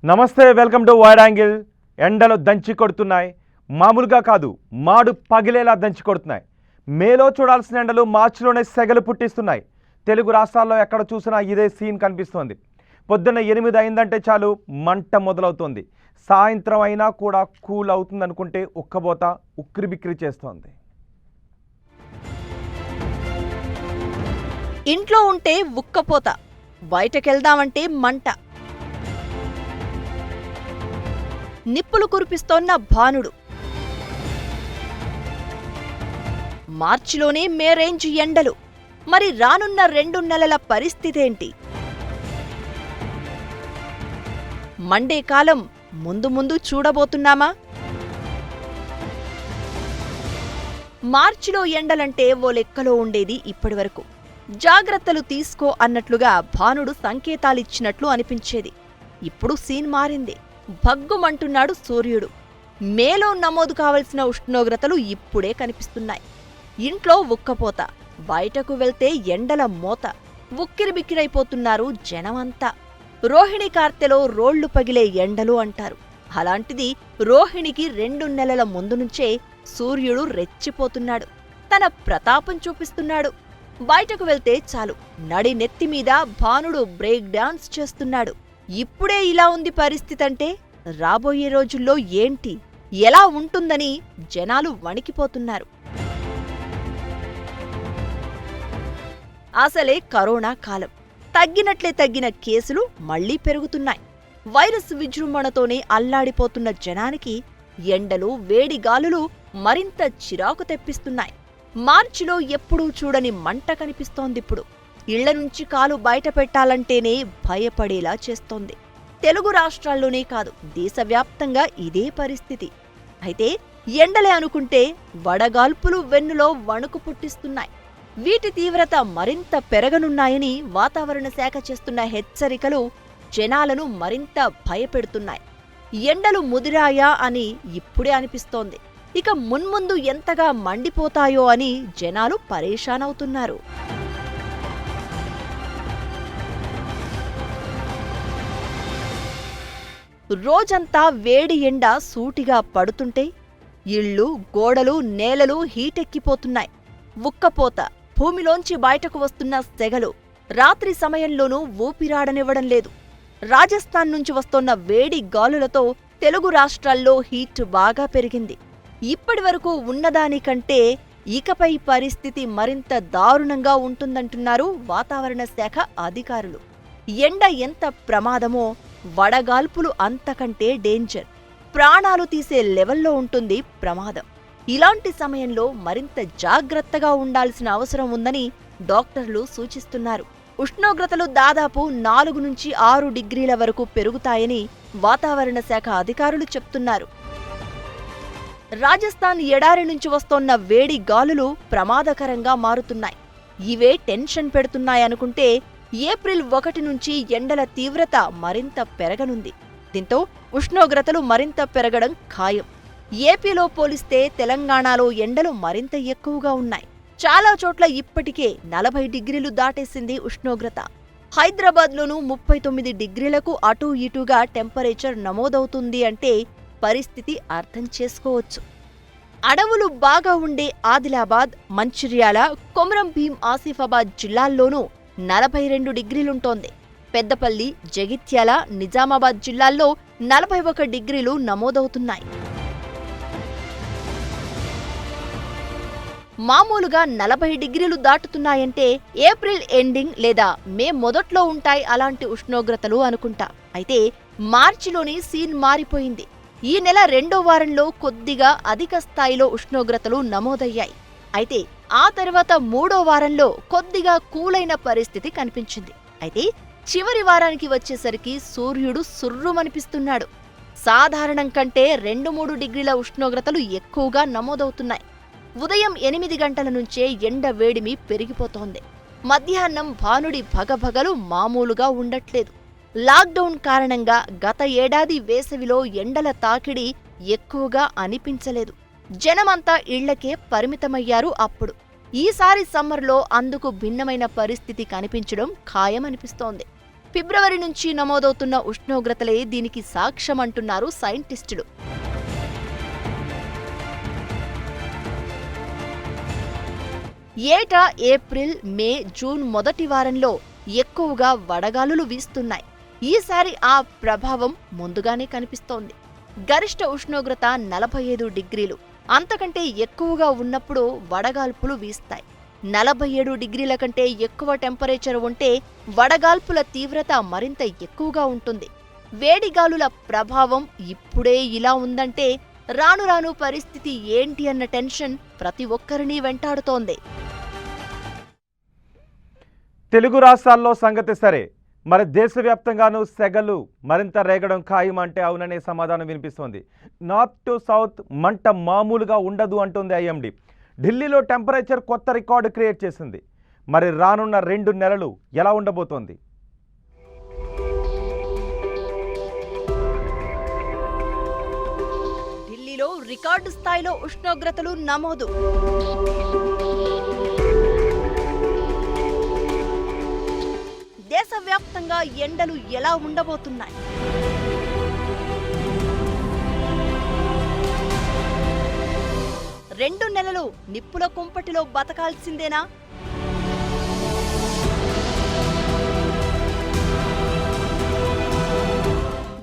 నమస్తే, welcome to wide angle. ఎండలు దంచి కొడుతున్నాయి. మామూలుగా కాదు, మాడు పగిలేలా దంచి కొడుతున్నాయి. మేలో చూడాల్సిన ఎండలు మార్చిలోనే సెగలు పుట్టిస్తున్నాయి. తెలుగు రాష్ట్రాల్లో ఎక్కడ చూసినా ఇదే సీన్ కనిపిస్తోంది. పొద్దున్న 8 అయిందంటే చాలు మంట మొదలవుతోంది. సాయంత్రం అయినా కూడా కూల్ అవుతుంది అనుకుంటే ఉక్కబోత ఉక్కిరిబిక్కిరి చేస్తోంది. ఇంట్లో ఉంటే ఉక్కపోత, బయటకెళ్దామంటే మంట. నిప్పులు కురిపిస్తోన్న భానుడు. మార్చిలోనే మే రేంజ్ ఎండలు. మరి రానున్న 2 నెలల పరిస్థితేంటి? మండే కాలం ముందు ముందు చూడబోతున్నామా? మార్చిలో ఎండలంటే ఓ లెక్కలో ఉండేది ఇప్పటివరకు. జాగ్రత్తలు తీసుకో అన్నట్లుగా భానుడు సంకేతాలిచ్చినట్లు అనిపించేది. ఇప్పుడు సీన్ మారింది. భగ్గుమంటున్నాడు సూర్యుడు. మేలో నమోదు కావలసిన ఉష్ణోగ్రతలు ఇప్పుడే కనిపిస్తున్నాయి. ఇంట్లో ఉక్కపోత, బయటకు వెళ్తే ఎండల మోత. ఉక్కిరిబిక్కిరైపోతున్నారు జనమంతా. రోహిణి కార్తెలో రోళ్లు పగిలే ఎండలు అంటారు. అలాంటిది రోహిణికి 2 నెలల ముందు నుంచే సూర్యుడు రెచ్చిపోతున్నాడు. తన ప్రతాపం చూపిస్తున్నాడు. బయటకు వెళ్తే చాలు నడి నెత్తిమీద భానుడు బ్రేక్ డాన్స్ చేస్తున్నాడు. ఇప్పుడే ఇలా ఉంది పరిస్థితంటే రాబోయే రోజుల్లో ఏంటి, ఎలా ఉంటుందని జనాలు వణికిపోతున్నారు. అసలే కరోనా కాలం. తగ్గినట్లే తగ్గిన కేసులు మళ్లీ పెరుగుతున్నాయి. వైరస్ విజృంభణతోనే అల్లాడిపోతున్న జనానికి ఎండలు, వేడిగాలులు మరింత చిరాకు తెప్పిస్తున్నాయి. మార్చిలో ఎప్పుడూ చూడని మంట కనిపిస్తోందిప్పుడు. ఇళ్ల నుంచి కాలు బయట పెట్టాలంటేనే భయపడేలా చేస్తోంది. తెలుగు రాష్ట్రాల్లోనే కాదు, దేశవ్యాప్తంగా ఇదే పరిస్థితి. అయితే ఎండలే అనుకుంటే వడగాల్పులు వెన్నులో వణుకు పుట్టిస్తున్నాయి. వీటి తీవ్రత మరింత పెరగనున్నాయని వాతావరణ శాఖ చేస్తున్న హెచ్చరికలు జనాలను మరింత భయపెడుతున్నాయి. ఎండలు ముదిరాయా అని ఇప్పుడే అనిపిస్తోంది. ఇక మున్ముందు ఎంతగా మండిపోతాయో అని జనాలు పరేషానవుతున్నారు. రోజంతా వేడి ఎండ సూటిగా పడుతుంటే ఇళ్ళు, గోడలు, నేలలు హీటెక్కిపోతున్నాయి. ఉక్కపోత, భూమిలోంచి బయటకు వస్తున్న సెగలు రాత్రి సమయంలోనూ ఊపిరాడనివ్వడం లేదు. రాజస్థాన్ నుంచి వస్తోన్న వేడి గాలులతో తెలుగు రాష్ట్రాల్లో హీట్ బాగా పెరిగింది. ఇప్పటివరకు ఉన్నదానికంటే ఇకపై పరిస్థితి మరింత దారుణంగా ఉంటుందంటున్నారు వాతావరణ శాఖ అధికారులు. ఎండ ఎంత ప్రమాదమో వడగాల్పులు అంతకంటే డేంజర్. ప్రాణాలు తీసే లెవెల్లో ఉంటుంది ప్రమాదం. ఇలాంటి సమయంలో మరింత జాగ్రత్తగా ఉండాల్సిన అవసరం ఉందని డాక్టర్లు సూచిస్తున్నారు. ఉష్ణోగ్రతలు దాదాపు 4 నుంచి 6 డిగ్రీల వరకు పెరుగుతాయని వాతావరణ శాఖ అధికారులు చెప్తున్నారు. రాజస్థాన్ ఎడారి నుంచి వస్తోన్న వేడి గాలులు ప్రమాదకరంగా మారుతున్నాయి. ఇవే టెన్షన్ పెడుతున్నాయనుకుంటే ఏప్రిల్ 1 నుంచి ఎండల తీవ్రత మరింత పెరగనుంది. దీంతో ఉష్ణోగ్రతలు మరింత పెరగడం ఖాయం. ఏపీలో పోలిస్తే తెలంగాణలో ఎండలు మరింత ఎక్కువగా ఉన్నాయి. చాలా చోట్ల ఇప్పటికే 40 డిగ్రీలు దాటేసింది ఉష్ణోగ్రత. హైదరాబాద్లోనూ 39 డిగ్రీలకు అటూ ఇటూగా టెంపరేచర్ నమోదవుతుంది అంటే పరిస్థితి అర్థం చేసుకోవచ్చు. అడవులు బాగా ఉండే ఆదిలాబాద్, మంచిర్యాల, కొమరం భీం, ఆసిఫాబాద్ జిల్లాల్లోనూ 42 డిగ్రీలుంటోంది. పెద్దపల్లి, జగిత్యాల, నిజామాబాద్ జిల్లాల్లో 41 డిగ్రీలు నమోదవుతున్నాయి. మామూలుగా 40 డిగ్రీలు దాటుతున్నాయంటే ఏప్రిల్ ఎండింగ్ లేదా మే మొదట్లో ఉంటాయి అలాంటి ఉష్ణోగ్రతలు అనుకుంటా. అయితే మార్చిలోని సీన్ మారిపోయింది. ఈ నెల 2వ వారంలో కొద్దిగా అధిక స్థాయిలో ఉష్ణోగ్రతలు నమోదయ్యాయి. అయితే ఆ తర్వాత 3వ వారంలో కొద్దిగా కూలైన పరిస్థితి కనిపించింది. అయితే చివరి వారానికి వచ్చేసరికి సూర్యుడు సుర్రుమనిపిస్తున్నాడు. సాధారణం కంటే 2-3 డిగ్రీల ఉష్ణోగ్రతలు ఎక్కువగా నమోదవుతున్నాయి. ఉదయం 8 గంటల నుంచే ఎండ వేడిమి పెరిగిపోతోంది. మధ్యాహ్నం భానుడి భగభగలు మామూలుగా ఉండట్లేదు. లాక్డౌన్ కారణంగా గత ఏడాది వేసవిలో ఎండల తాకిడి ఎక్కువగా అనిపించలేదు. జనమంతా ఇళ్లకే పరిమితమయ్యారు అప్పుడు. ఈసారి సమ్మర్లో అందుకు భిన్నమైన పరిస్థితి కనిపించడం ఖాయమనిపిస్తోంది. ఫిబ్రవరి నుంచి నమోదవుతున్న ఉష్ణోగ్రతలే దీనికి సాక్ష్యమంటున్నారు సైంటిస్టులు. ఏటా ఏప్రిల్, మే, జూన్ మొదటి వారంలో ఎక్కువగా వడగాలులు వీస్తున్నాయి. ఈసారి ఆ ప్రభావం ముందుగానే కనిపిస్తోంది. గరిష్ట ఉష్ణోగ్రత 45 డిగ్రీలు అంతకంటే ఎక్కువగా ఉన్నప్పుడు వడగాల్పులు వీస్తాయి. 47 డిగ్రీల కంటే ఎక్కువ టెంపరేచర్ ఉంటే వడగాల్పుల తీవ్రత మరింత ఎక్కువగా ఉంటుంది. వేడిగాలుల ప్రభావం ఇప్పుడే ఇలా ఉందంటే రాను రాను పరిస్థితి ఏంటి అన్న టెన్షన్ ప్రతి ఒక్కరినీ వెంటాడుతోంది. తెలుగు రాష్ట్రాల్లో సంగతి సరే, మరి దేశవ్యాప్తంగానూ సెగలు మరింత రేగడం ఖాయం అంటే అవుననే సమాధానం వినిపిస్తోంది. నార్త్ టు సౌత్ మంట మామూలుగా ఉండదు అంటుంది ఐఎండీ. ఢిల్లీలో టెంపరేచర్ కొత్త రికార్డు క్రియేట్ చేసింది. మరి రానున్న 2 నెలలు ఎలా ఉండబోతోంది? ఢిల్లీలో రికార్డు స్థాయిలో ఉష్ణోగ్రతలు నమోదు. దేశవ్యాప్తంగా ఎండలు ఎలా ఉండబోతున్నాయి? రెండు నెలలు నిప్పుల కుంపటిలో బతకాల్సిందేనా?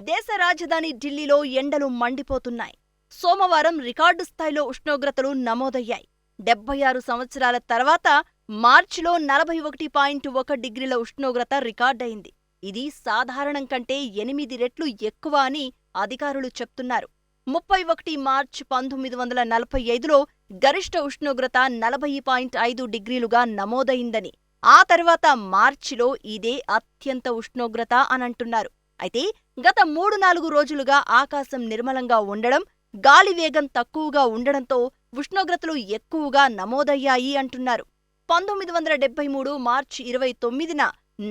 దేశ రాజధాని ఢిల్లీలో ఎండలు మండిపోతున్నాయి. సోమవారం రికార్డు స్థాయిలో ఉష్ణోగ్రతలు నమోదయ్యాయి. 76 సంవత్సరాల తర్వాత మార్చిలో 41.1 డిగ్రీల ఉష్ణోగ్రత రికార్డయింది. ఇది సాధారణం కంటే 8 రెట్లు ఎక్కువ అని అధికారులు చెప్తున్నారు. 31 మార్చి 1945లో గరిష్ట ఉష్ణోగ్రత 40.5 డిగ్రీలుగా నమోదయిందని, ఆ తర్వాత మార్చిలో ఇదే అత్యంత ఉష్ణోగ్రత అనంటున్నారు. అయితే గత 3-4 రోజులుగా ఆకాశం నిర్మలంగా ఉండడం, గాలి వేగం తక్కువగా ఉండడంతో ఉష్ణోగ్రతలు ఎక్కువగా నమోదయ్యాయి అంటున్నారు. 1973 మార్చి 29న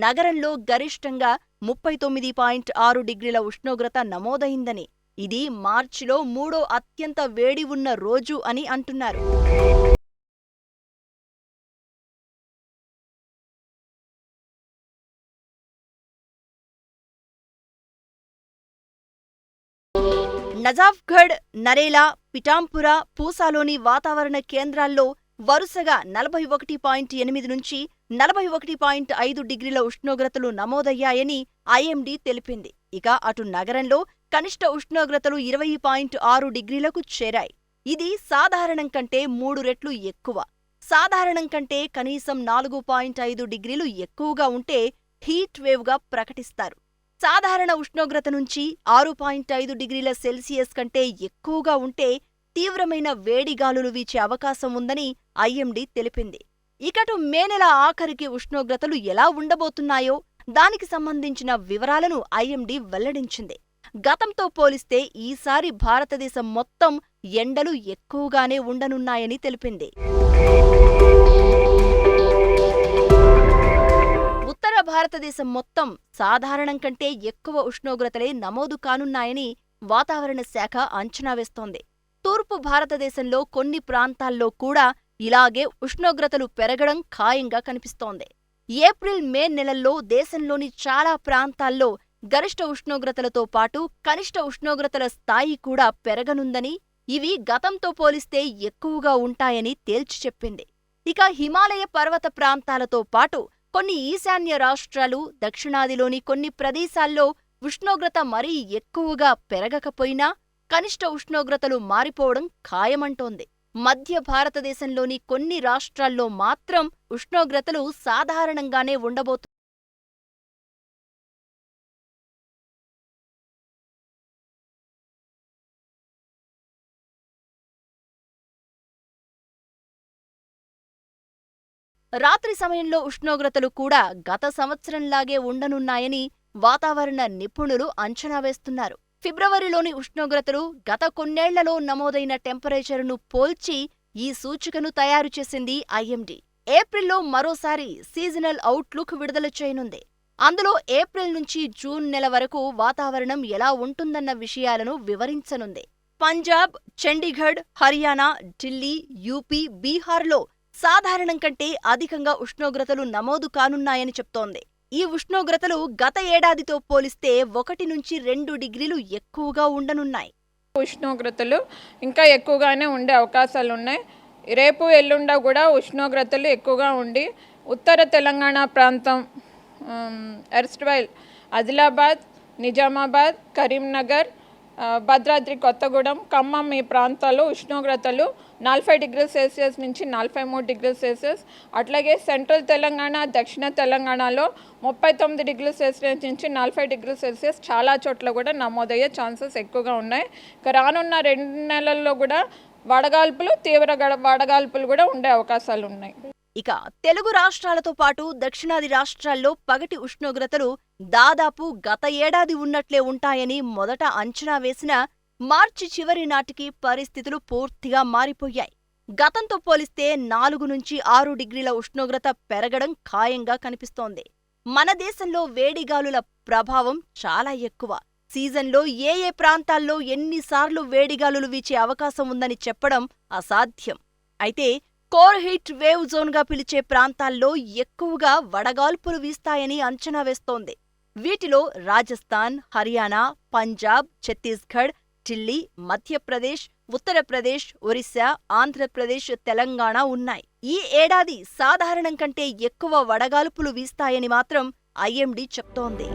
నగరంలో గరిష్టంగా 39.6 డిగ్రీల ఉష్ణోగ్రత నమోదైందని, ఇది మార్చిలో 3వ అత్యంత వేడి ఉన్న రోజు అని అంటున్నారు. నజాఫ్గఢ్, నరేలా, పిఠాంపుర, పూసాలోని వాతావరణ కేంద్రాల్లో వరుసగా 41.8 నుంచి 41.5 డిగ్రీల ఉష్ణోగ్రతలు నమోదయ్యాయని ఐఎండీ తెలిపింది. ఇక అటు నగరంలో కనిష్ట ఉష్ణోగ్రతలు 20.6 డిగ్రీలకు చేరాయి. ఇది సాధారణం కంటే 3 రెట్లు ఎక్కువ. సాధారణం కంటే కనీసం 4.5 డిగ్రీలు ఎక్కువగా ఉంటే హీట్ వేవ్గా ప్రకటిస్తారు. సాధారణ ఉష్ణోగ్రత నుంచి 6.5 డిగ్రీల సెల్సియస్ కంటే ఎక్కువగా ఉంటే తీవ్రమైన వేడిగాలులు వీచే అవకాశం ఉందని ఐఎండీ తెలిపింది. ఇకటు మే నెల ఆఖరికి ఉష్ణోగ్రతలు ఎలా ఉండబోతున్నాయో దానికి సంబంధించిన వివరాలను ఐఎండీ వెల్లడించింది. గతంతో పోలిస్తే ఈసారి భారతదేశం మొత్తం ఎండలు ఎక్కువగానే ఉండనున్నాయని తెలిపింది. ఉత్తర భారతదేశం మొత్తం సాధారణం కంటే ఎక్కువ ఉష్ణోగ్రతలే నమోదు కానున్నాయని వాతావరణ శాఖ అంచనా వేస్తోంది. తూర్పు భారతదేశంలో కొన్ని ప్రాంతాల్లో కూడా ఇలాగే ఉష్ణోగ్రతలు పెరగడం ఖాయంగా కనిపిస్తోంది. ఏప్రిల్, మే నెలల్లో దేశంలోని చాలా ప్రాంతాల్లో గరిష్ట ఉష్ణోగ్రతలతో పాటు కనిష్ట ఉష్ణోగ్రతల స్థాయి కూడా పెరగనుందని, ఇవి గతంతో పోలిస్తే ఎక్కువగా ఉంటాయని తేల్చి చెప్పింది. ఇక హిమాలయ పర్వత ప్రాంతాలతో పాటు కొన్ని ఈశాన్య రాష్ట్రాలు, దక్షిణాదిలోని కొన్ని ప్రదేశాల్లో ఉష్ణోగ్రత మరీ ఎక్కువగా పెరగకపోయినా కనిష్ట ఉష్ణోగ్రతలు మారిపోవడం ఖాయమంటోంది. మధ్య భారతదేశంలోని కొన్ని రాష్ట్రాల్లో మాత్రం ఉష్ణోగ్రతలు సాధారణంగానే ఉండబోతున్నాయి. రాత్రి సమయంలో ఉష్ణోగ్రతలు కూడా గత సంవత్సరంలాగే ఉండనున్నాయని వాతావరణ నిపుణులు అంచనా వేస్తున్నారు. ఫిబ్రవరిలోని ఉష్ణోగ్రతలు గత కొన్నేళ్లలో నమోదైన టెంపరేచరును పోల్చి ఈ సూచికను తయారు చేసింది ఐఎండీ. ఏప్రిల్లో మరోసారి సీజనల్ అవుట్లుక్ విడుదల చేయనుంది. అందులో ఏప్రిల్ నుంచి జూన్ నెల వరకు వాతావరణం ఎలా ఉంటుందన్న విషయాలను వివరించనుంది. పంజాబ్, చండీగఢ్, హర్యానా, ఢిల్లీ, యూపీ, బీహార్లో సాధారణం కంటే అధికంగా ఉష్ణోగ్రతలు నమోదు కానున్నాయని చెప్తోంది. ఈ ఉష్ణోగ్రతలు గత ఏడాదితో పోలిస్తే 1 నుంచి 2 డిగ్రీలు ఎక్కువగా ఉండనున్నాయి. ఉష్ణోగ్రతలు ఇంకా ఎక్కువగానే ఉండే అవకాశాలు ఉన్నాయి. రేపు ఎల్లుండ కూడా ఉష్ణోగ్రతలు ఎక్కువగా ఉండి ఉత్తర తెలంగాణ ప్రాంతం, ఎర్స్ట్వైల్ ఆదిలాబాద్, నిజామాబాద్, కరీంనగర్, భద్రాద్రి కొత్తగూడెం, ఖమ్మం ఈ ప్రాంతాల్లో ఉష్ణోగ్రతలు 40 డిగ్రీల సెల్సియస్ నుంచి 43 డిగ్రీల సెల్సియస్, అట్లాగే సెంట్రల్ తెలంగాణ, దక్షిణ తెలంగాణలో 39 డిగ్రీల సెల్సియస్ నుంచి 40 డిగ్రీల సెల్సియస్ చాలా చోట్ల కూడా నమోదయ్యే ఛాన్సెస్ ఎక్కువగా ఉన్నాయి. ఇక రానున్న 2 నెలల్లో కూడా వడగాల్పులు, తీవ్ర వడగాల్పులు కూడా ఉండే అవకాశాలు ఉన్నాయి. ఇక తెలుగు రాష్ట్రాలతో పాటు దక్షిణాది రాష్ట్రాల్లో పగటి ఉష్ణోగ్రతలు దాదాపు గత ఏడాది ఉన్నట్లే ఉంటాయని మొదట అంచనా వేసినా మార్చి చివరి నాటికి పరిస్థితులు పూర్తిగా మారిపోయాయి. గతంతో పోలిస్తే 4 నుంచి 6 డిగ్రీల ఉష్ణోగ్రత పెరగడం ఖాయంగా కనిపిస్తోంది. మన దేశంలో వేడిగాలుల ప్రభావం చాలా ఎక్కువ. సీజన్లో ఏ ప్రాంతాల్లో ఎన్నిసార్లు వేడిగాలులు వీచే అవకాశం ఉందని చెప్పడం అసాధ్యం. అయితే కోర్ హీట్ వేవ్ జోన్గా పిలిచే ప్రాంతాల్లో ఎక్కువగా వడగాల్పులు వీస్తాయని అంచనా వేస్తోంది. వీటిలో రాజస్థాన్, హర్యానా, పంజాబ్, ఛత్తీస్గఢ్, ఢిల్లీ, మధ్యప్రదేశ్, ఉత్తరప్రదేశ్, ఒరిస్సా, ఆంధ్రప్రదేశ్, తెలంగాణ ఉన్నాయి. ఈ ఏడాది సాధారణం కంటే ఎక్కువ వడగాల్పులు వీస్తాయని మాత్రం ఐఎండీ చెప్తోంది.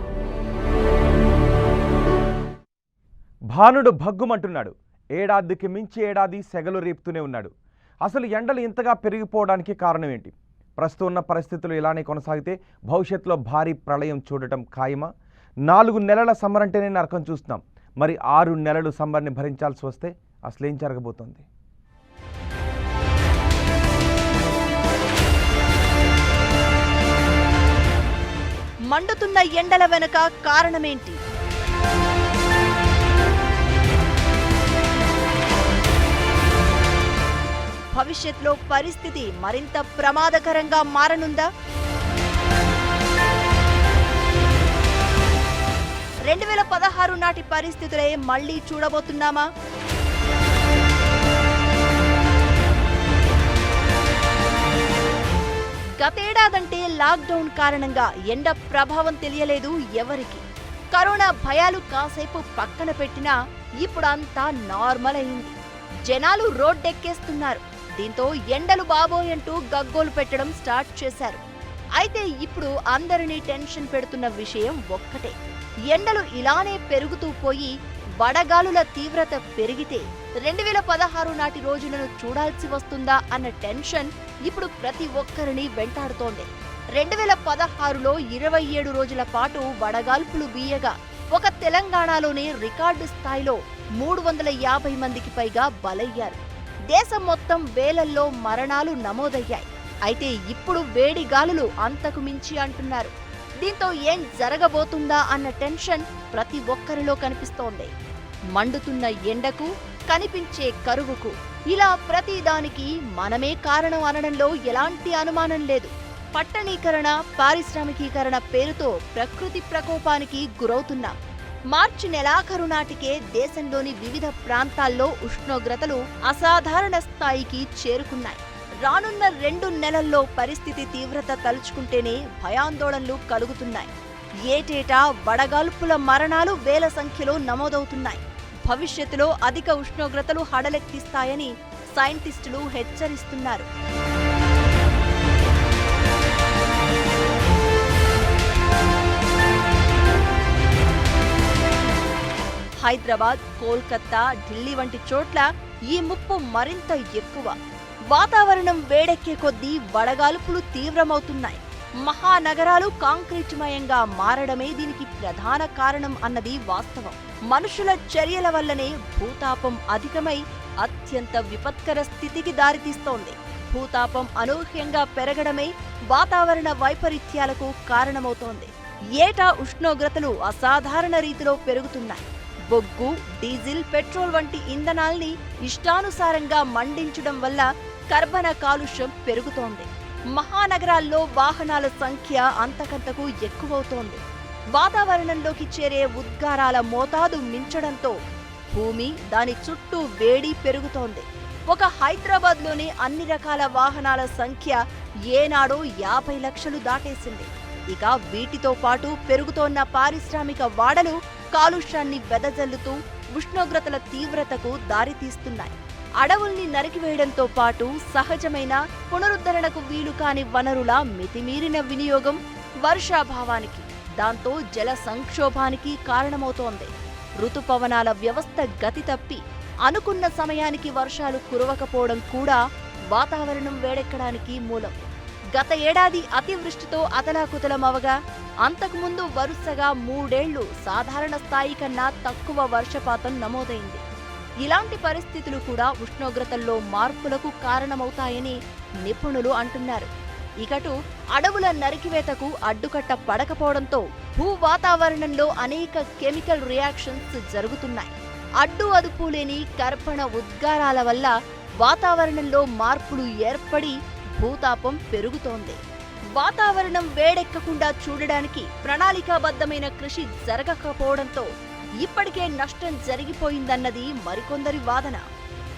భానుడు భగ్గుమంటున్నాడు. ఏడాదికి మించి ఏడాది సెగలు రేపుతూనే ఉన్నాడు. అసలు ఎండలు ఇంతగా పెరిగిపోవడానికి కారణం ఏంటి? ప్రస్తుతం ఉన్న పరిస్థితులు ఇలానే కొనసాగితే భవిష్యత్తులో భారీ ప్రళయం చూడటం ఖాయమా? 4 నెలల సమ్మర్ అంటేనే నరకం చూస్తున్నాం. మరి 6 నెలలు సమ్మర్ని భరించాల్సి వస్తే అసలేం జరగబోతోంది? మండుతున్న ఎండల వెనుక కారణమేంటి? భవిష్యత్తులో పరిస్థితి మరింత ప్రమాదకరంగా మారనుందా? 2016 నాటి పరిస్థితులే మళ్లీ చూడబోతున్నామా? గతేడాదంటే లాక్డౌన్ కారణంగా ఎండ ప్రభావం తెలియలేదు ఎవరికి. కరోనా భయాలు కాసేపు పక్కన పెట్టినా ఇప్పుడంతా నార్మల్ అయింది. జనాలు రోడ్డెక్కేస్తున్నారు. దీంతో ఎండలు బాబోయంటూ గగ్గోలు పెట్టడం స్టార్ట్ చేశారు. అయితే ఇప్పుడు అందరినీ టెన్షన్ పెడుతున్న విషయం ఒక్కటే. ఎండలు ఇలానే పెరుగుతూ పోయి వడగాలుల తీవ్రత పెరిగితే 2016 నాటి రోజులను చూడాల్సి వస్తుందా అన్న టెన్షన్ ఇప్పుడు ప్రతి ఒక్కరిని వెంటాడుతోంది. 2016లో 27 రోజుల పాటు వడగాల్పులు వీయగా ఒక తెలంగాణలోనే రికార్డు స్థాయిలో 350 మందికి పైగా బలయ్యారు. దేశం మొత్తం వేలల్లో మరణాలు నమోదయ్యాయి. అయితే ఇప్పుడు వేడి గాలులు అంతకు మించి అంటున్నారు. దీంతో ఏం జరగబోతుందా అన్న టెన్షన్ ప్రతి ఒక్కరిలో కనిపిస్తోంది. మండుతున్న ఎండకు, కనిపించే కరువుకు, ఇలా ప్రతిదానికి మనమే కారణం అనడంలో ఎలాంటి అనుమానం లేదు. పట్టణీకరణ, పారిశ్రామికీకరణ పేరుతో ప్రకృతి ప్రకోపానికి గురవుతున్నాం. మార్చి నెలాఖరు నాటికే దేశంలోని వివిధ ప్రాంతాల్లో ఉష్ణోగ్రతలు అసాధారణ స్థాయికి చేరుకున్నాయి. రానున్న 2 నెలల్లో పరిస్థితి తీవ్రత తలుచుకుంటేనే భయాందోళనలు కలుగుతున్నాయి. ఏటేటా వడగాల్పుల మరణాలు వేల సంఖ్యలో నమోదవుతున్నాయి. భవిష్యత్తులో అధిక ఉష్ణోగ్రతలు హడలెత్తిస్తాయని సైంటిస్టులు హెచ్చరిస్తున్నారు. హైదరాబాద్, కోల్కతా, ఢిల్లీ వంటి చోట్ల ఈ ముప్పు మరింత ఎక్కువ. వాతావరణం వేడెక్కే కొద్దీ వడగాల్పులు తీవ్రమవుతున్నాయి. మహానగరాలు కాంక్రీటుమయంగా మారడమే దీనికి ప్రధాన కారణం అన్నది వాస్తవం. మనుషుల చర్యల వల్లనే భూతాపం అధికమై అత్యంత విపత్కర స్థితికి దారితీస్తోంది. భూతాపం అనూహ్యంగా పెరగడమే వాతావరణ వైపరీత్యాలకు కారణమవుతోంది. ఏటా ఉష్ణోగ్రతలు అసాధారణ రీతిలో పెరుగుతున్నాయి. బొగ్గు, డీజిల్, పెట్రోల్ వంటి ఇంధనాల్ని ఇష్టానుసారంగా మండించడం వల్ల కర్బన కాలుష్యం పెరుగుతోంది. మహానగరాల్లో వాహనాల సంఖ్య అంతకంతకు ఎక్కువవుతోంది. వాతావరణంలోకి చేరే ఉద్గారాల మోతాదు మించడంతో భూమి, దాని చుట్టూ వేడి పెరుగుతోంది. ఒక హైదరాబాద్లోనే అన్ని రకాల వాహనాల సంఖ్య ఏనాడో 50 లక్షలు దాటేసింది. ఇక వీటితో పాటు పెరుగుతోన్న పారిశ్రామిక వాడలు కాలుష్యాన్ని వెదజల్లుతూ ఉష్ణోగ్రతల తీవ్రతకు దారితీస్తున్నాయి. అడవుల్ని నరికివేయడంతో పాటు సహజమైన పునరుద్ధరణకు వీలు కాని వనరుల మితిమీరిన వినియోగం వర్షాభావానికి, దాంతో జల సంక్షోభానికి కారణమవుతోంది. ఋతుపవనాల వ్యవస్థ గతి తప్పి అనుకున్న సమయానికి వర్షాలు కురవకపోవడం కూడా వాతావరణం వేడెక్కడానికి మూలం. గత ఏడాది అతివృష్టితో అతలాకుతలమవగా అంతకుముందు వరుసగా 3 ఏళ్లు సాధారణ స్థాయి కన్నా తక్కువ వర్షపాతం నమోదైంది. ఇలాంటి పరిస్థితులు కూడా ఉష్ణోగ్రతల్లో మార్పులకు కారణమవుతాయని నిపుణులు అంటున్నారు. ఇకటు అడవుల నరికివేతకు అడ్డుకట్ట పడకపోవడంతో భూ వాతావరణంలో అనేక కెమికల్ రియాక్షన్స్ జరుగుతున్నాయి. అడ్డు అదుపు లేని కర్బన ఉద్గారాల వల్ల వాతావరణంలో మార్పులు ఏర్పడి భూతాపం పెరుగుతోంది. వాతావరణం వేడెక్కకుండా చూడడానికి ప్రణాళికాబద్ధమైన కృషి జరగకపోవడంతో ఇప్పటికే నష్టం జరిగిపోయిందన్నది మరికొందరి వాదన.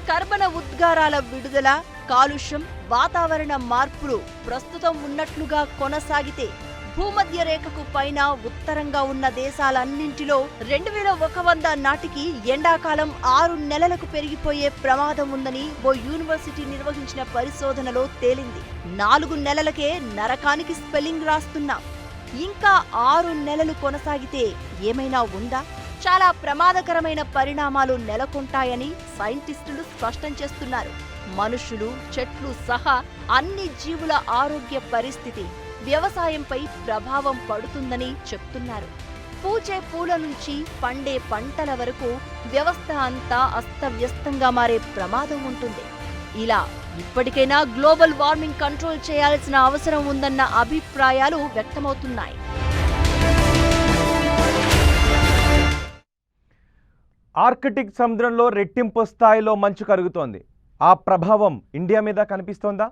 కర్బన ఉద్గారాల విడుదల, కాలుష్యం, వాతావరణ మార్పులు ప్రస్తుతం ఉన్నట్లుగా కొనసాగితే భూమధ్య రేఖకు పైన ఉత్తరంగా ఉన్న దేశాలన్నింటిలో 2100 నాటికి ఎండాకాలం 6 నెలలకు పెరిగిపోయే ప్రమాదం ఉందని ఓ యూనివర్సిటీ నిర్వహించిన పరిశోధనలో తేలింది. 4 నెలలకే నరకానికి స్పెల్లింగ్ రాస్తున్నాం. ఇంకా 6 నెలలు కొనసాగితే ఏమైనా ఉందా? చాలా ప్రమాదకరమైన పరిణామాలు నెలకొంటాయని సైంటిస్టులు స్పష్టం చేస్తున్నారు. మనుషులు, చెట్లు సహా అన్ని జీవుల ఆరోగ్య పరిస్థితి, వ్యవసాయంపై ప్రభావం పడుతుందని చెప్తున్నారు. పూచే పూల నుంచి పండే పంటల వరకు వ్యవస్థ అంతా అస్తవ్యస్తంగా మారే ప్రమాదం ఉంటుంది. ఇలా ఇప్పటికైనా గ్లోబల్ వార్మింగ్ కంట్రోల్ చేయాల్సిన అవసరం ఉందన్న అభిప్రాయాలు వ్యక్తమవుతున్నాయి. ఆర్కిటిక్ సముద్రంలో రెట్టింపు స్థాయిలో మంచు కరుగుతోంది. ఆ ప్రభావం ఇండియా మీద కనిపిస్తోందా?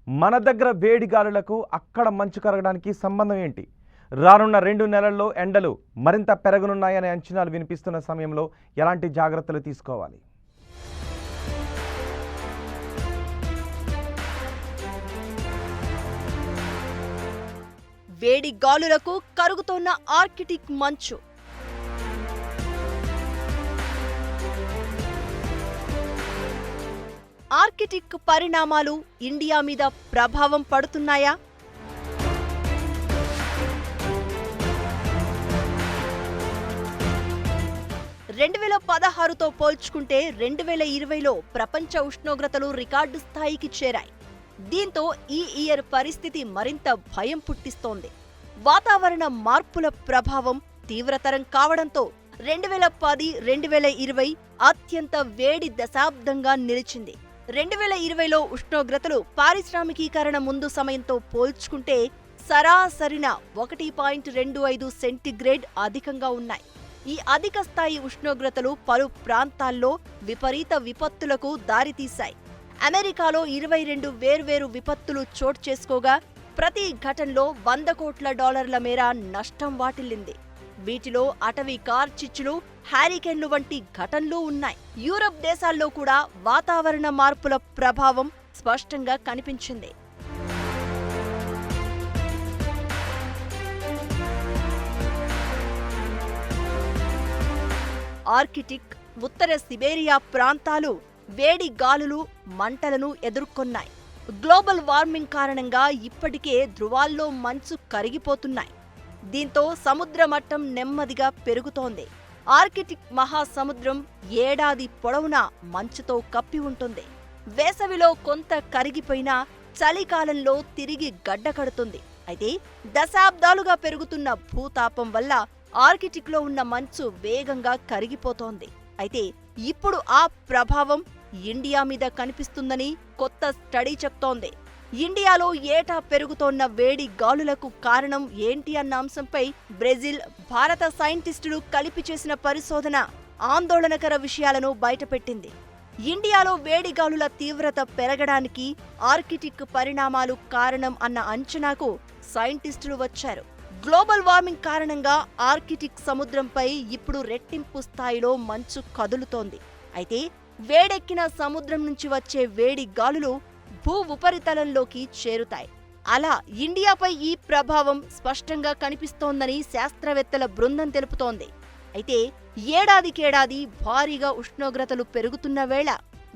మన దగ్గర వేడి గాలులకు అక్కడ మంచు కరగడానికి సంబంధం ఏంటి? రానున్న 2 నెలల్లో ఎండలు మరింత పెరగనున్నాయనే అంచనాలు వినిపిస్తున్న సమయంలో ఎలాంటి జాగ్రత్తలు తీసుకోవాలి? వేడి గాలులకు కరుగుతోన్న ఆర్కిటిక్ మంచు. ఆర్కిటిక్ పరిణామాలు ఇండియా మీద ప్రభావం పడుతున్నాయా? తో పోల్చుకుంటే 2020లో ప్రపంచ ఉష్ణోగ్రతలు రికార్డు స్థాయికి చేరాయి. దీంతో ఈ ఇయర్ పరిస్థితి మరింత భయం పుట్టిస్తోంది. వాతావరణ మార్పుల ప్రభావం తీవ్రతరం కావడంతో 2010-2020 అత్యంత వేడి దశాబ్దంగా నిలిచింది. 2020లో ఉష్ణోగ్రతలు పారిశ్రామికీకరణ ముందు సమయంతో పోల్చుకుంటే సరాసరిన 1.25 సెంటీగ్రేడ్ అధికంగా ఉన్నాయి. ఈ అధిక స్థాయి ఉష్ణోగ్రతలు పలు ప్రాంతాల్లో విపరీత విపత్తులకు దారితీశాయి. అమెరికాలో 22 వేర్వేరు విపత్తులు చోటు చేసుకోగా ప్రతి ఘటనలో $100 కోట్ల మేర నష్టం వాటిల్లింది. వీటిలో అటవీ కార్చిచ్చులు, హ్యారికేన్లు వంటి ఘటనలు ఉన్నాయి. యూరప్ దేశాల్లో కూడా వాతావరణ మార్పుల ప్రభావం స్పష్టంగా కనిపించింది. ఆర్కిటిక్, ఉత్తర సిబేరియా ప్రాంతాలు వేడి గాలులు, మంటలను ఎదుర్కొన్నాయి. గ్లోబల్ వార్మింగ్ కారణంగా ఇప్పటికే ధృవాల్లో మంచు కరిగిపోతున్నాయి. దీంతో సముద్ర మట్టం నెమ్మదిగా పెరుగుతోంది. ఆర్కిటిక్ మహాసముద్రం ఏడాది పొడవునా మంచుతో కప్పి ఉంటుంది. వేసవిలో కొంత కరిగిపోయినా చలికాలంలో తిరిగి గడ్డకడుతుంది. అయితే దశాబ్దాలుగా పెరుగుతున్న భూతాపం వల్ల ఆర్కిటిక్లో ఉన్న మంచు వేగంగా కరిగిపోతోంది. అయితే ఇప్పుడు ఆ ప్రభావం ఇండియా మీద కనిపిస్తుందని కొత్త స్టడీ చెప్తోంది. ఇండియాలో ఏటా పెరుగుతోన్న వేడి గాలులకు కారణం ఏంటి అన్న అంశంపై బ్రెజిల్, భారత సైంటిస్టులు కలిపి చేసిన పరిశోధన ఆందోళనకర విషయాలను బయటపెట్టింది. ఇండియాలో వేడి గాలుల తీవ్రత పెరగడానికి ఆర్కిటిక్ పరిణామాలు కారణం అన్న అంచనాకు సైంటిస్టులు వచ్చారు. గ్లోబల్ వార్మింగ్ కారణంగా ఆర్కిటిక్ సముద్రంపై ఇప్పుడు రెట్టింపు స్థాయిలో మంచు కదులుతోంది. అయితే వేడెక్కిన సముద్రం నుంచి వచ్చే వేడి గాలులు భూ ఉపరితలంలోకి చేరుతాయి. అలా ఇండియాపై ఈ ప్రభావం స్పష్టంగా కనిపిస్తోందని శాస్త్రవేత్తల బృందం తెలుపుతోంది. అయితే ఏడాదికేడాది భారీగా ఉష్ణోగ్రతలు పెరుగుతున్న వేళ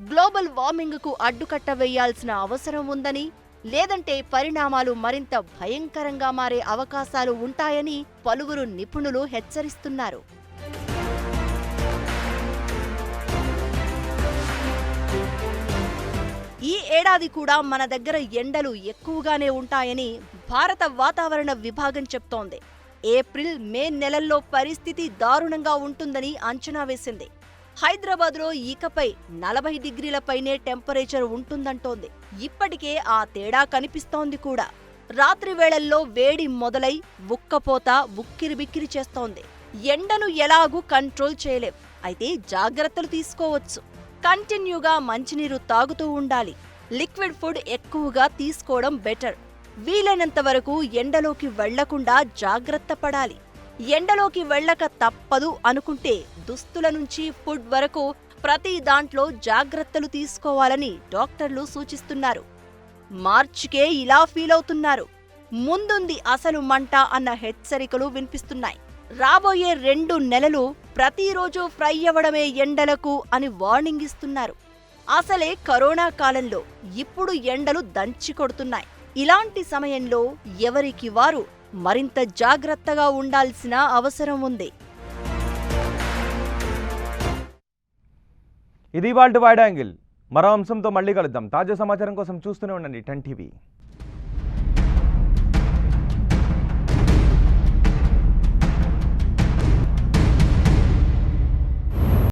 గ్లోబల్ వార్మింగ్కు అడ్డుకట్ట వేయాల్సిన అవసరం ఉందని, లేదంటే పరిణామాలు మరింత భయంకరంగా మారే అవకాశాలు ఉంటాయని పలువురు నిపుణులు హెచ్చరిస్తున్నారు. ఈ ఏడాది కూడా మన దగ్గర ఎండలు ఎక్కువగానే ఉంటాయని భారత వాతావరణ విభాగం చెప్తోంది. ఏప్రిల్, మే నెలల్లో పరిస్థితి దారుణంగా ఉంటుందని అంచనా వేసింది. హైదరాబాద్లో ఇకపై 40 డిగ్రీల పైనే టెంపరేచర్ ఉంటుందంటోంది. ఇప్పటికే ఆ తేడా కనిపిస్తోంది కూడా. రాత్రి వేళల్లో వేడి మొదలై ఉక్కపోత ఉక్కిరిబిక్కిరి చేస్తోంది. ఎండను ఎలాగూ కంట్రోల్ చేయలేం, అయితే జాగ్రత్తలు తీసుకోవచ్చు. కంటిన్యూగా మంచినీరు తాగుతూ ఉండాలి. లిక్విడ్ ఫుడ్ ఎక్కువగా తీసుకోవడం బెటర్. వీలైనంత వరకు ఎండలోకి వెళ్లకుండా జాగ్రత్త పడాలి. ఎండలోకి వెళ్ళక తప్పదు అనుకుంటే దుస్తుల నుంచి ఫుడ్ వరకు ప్రతి దాంట్లో జాగ్రత్తలు తీసుకోవాలని డాక్టర్లు సూచిస్తున్నారు. మార్చికే ఇలా ఫీల్ అవుతున్నారు, ముందుంది అసలు మంట అన్న హెచ్చరికలు వినిపిస్తున్నాయి. రాబోయే 2 నెలలు ప్రతిరోజు ఫ్రై అవ్వడమే ఎండలకు అని వార్నింగ్ ఇస్తున్నారు. అసలే కరోనా కాలంలో ఇప్పుడు ఎండలు దంచి కొడుతున్నాయి. ఇలాంటి సమయంలో ఎవరికి వారు మరింత జాగ్రత్తగా ఉండాల్సిన అవసరం ఉంది. ఇది ఇవాల్టి వైడ్ యాంగిల్. మరో అంశంతో మళ్ళీ కలుద్దాం. తాజా సమాచారం కోసం చూస్తూనే ఉండండి 10 టీవీ.